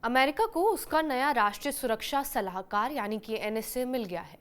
America को उसका नया राष्ट्रीय सुरक्षा सलाहकार यानी कि एनएसए मिल गया है।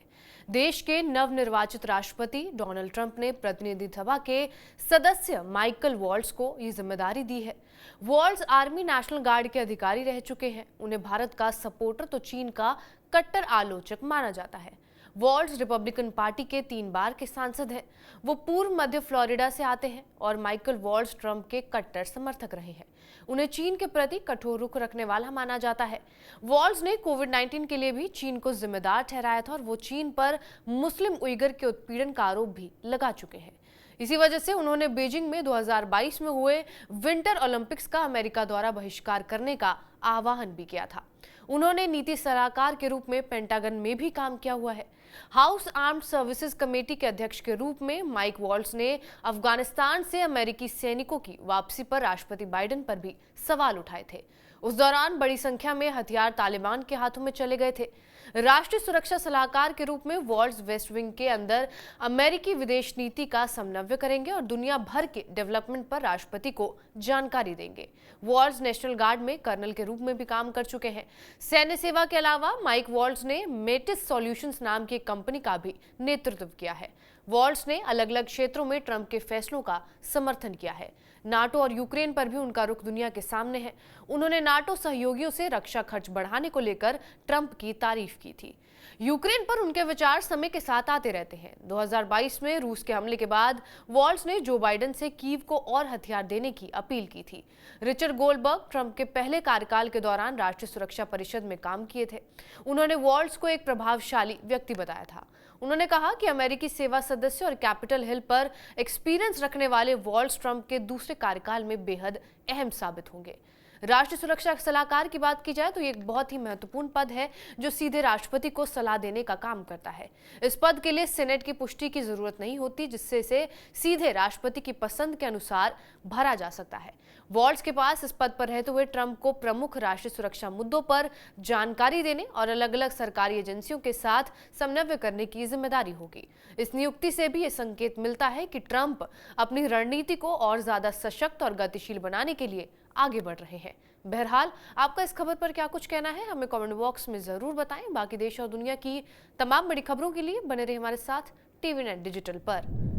देश के नवनिर्वाचित राष्ट्रपति डोनाल्ड ट्रंप ने प्रतिनिधि सभा के सदस्य माइकल वॉल्ट्ज को ये जिम्मेदारी दी है। वॉल्ट्ज आर्मी नेशनल गार्ड के अधिकारी रह चुके हैं। उन्हें भारत का सपोर्टर तो चीन का कट्टर आलोचक माना जाता है। वॉल्ट्ज रिपब्लिकन पार्टी के 3 बार के सांसद हैं। वो पूर्व मध्य फ्लोरिडा से आते हैं और माइकल वॉल्ट्ज ट्रंप के कट्टर समर्थक रहे हैं। उन्हें चीन के प्रति कठोर रुख रखने वाला माना जाता है। वॉल्ट्ज ने कोविड-19 के लिए भी चीन को जिम्मेदार ठहराया था और वो चीन पर मुस्लिम उइगर के उत्पीड़न का आरोप भी लगा चुके हैं। इसी वजह से उन्होंने बीजिंग में 2022 में हुए विंटर ओलंपिक्स का अमेरिका द्वारा बहिष्कार करने का आह्वान भी किया था। उन्होंने नीति सलाहकार के रूप में पेंटागन में भी काम किया हुआ है। हाउस आर्म्ड सर्विसेज कमेटी के अध्यक्ष के रूप में माइक वॉल्ट्ज ने अफगानिस्तान से अमेरिकी सैनिकों की वापसी पर राष्ट्रपति बाइडेन पर भी सवाल उठाए थे। उस दौरान बड़ी संख्या में हथियार तालिबान के हाथों में चले गए थे। राष्ट्रीय सुरक्षा सलाहकार के रूप में वॉल्ट्ज वेस्ट विंग के अंदर अमेरिकी विदेश नीति का समन्वय करेंगे और दुनिया भर के डेवलपमेंट पर राष्ट्रपति को जानकारी देंगे। वॉल्ट्ज नेशनल गार्ड में कर्नल के रूप में भी काम कर चुके हैं। सैन्य सेवा के अलावा माइक वॉल्ट्ज ने मेटिस सॉल्यूशंस नाम की एक कंपनी का भी नेतृत्व किया है। वॉल्ट्ज ने अलग अलग क्षेत्रों में ट्रंप के फैसलों का समर्थन किया है। नाटो और यूक्रेन पर भी उनका रुख दुनिया के सामने है। उन्होंने नाटो सहयोगियों से रक्षा खर्च बढ़ाने को लेकर ट्रंप की तारीफ की थी। यूक्रेन पर उनके विचार समय के साथ आते रहते हैं। 2022 में रूस के हमले के बाद वॉल्ट्ज ने जो बाइडेन से कीव को और हथियार देने की अपील की थी। रिचर्ड गोल्डबर्ग ट्रंप के पहले कार्यकाल के दौरान राष्ट्रीय सुरक्षा परिषद में काम किए थे। उन्होंने वॉल्ट्ज को एक प्रभावशाली व्यक्ति बताया था। उन्होंने कहा कि अमेरिकी सेवा सदस्य और कैपिटल हिल पर एक्सपीरियंस रखने वाले वॉल्ट्ज ट्रंप के दूसरे कार्यकाल में बेहद अहम साबित होंगे। राष्ट्रीय सुरक्षा सलाहकार की बात की जाए तो ये एक बहुत ही महत्वपूर्ण पद है जो सीधे राष्ट्रपति को सलाह देने का काम करता है। इस पद के लिए सेनेट की पुष्टि की जरूरत नहीं होती, जिससे इसे सीधे राष्ट्रपति की पसंद के अनुसार भरा जा सकता है। वॉल्ट्ज के पास इस पद पर रहते हुए ट्रंप को प्रमुख राष्ट्रीय सुरक्षा मुद्दों पर जानकारी देने और अलग अलग सरकारी एजेंसियों के साथ समन्वय करने की जिम्मेदारी होगी। इस नियुक्ति से भी ये संकेत मिलता है कि ट्रंप अपनी रणनीति को और ज्यादा सशक्त और गतिशील बनाने के लिए आगे बढ़ रहे हैं। बहरहाल आपका इस खबर पर क्या कुछ कहना है, हमें कमेंट बॉक्स में जरूर बताएं। बाकी देश और दुनिया की तमाम बड़ी खबरों के लिए बने रहे हमारे साथ टीवी नेट डिजिटल पर।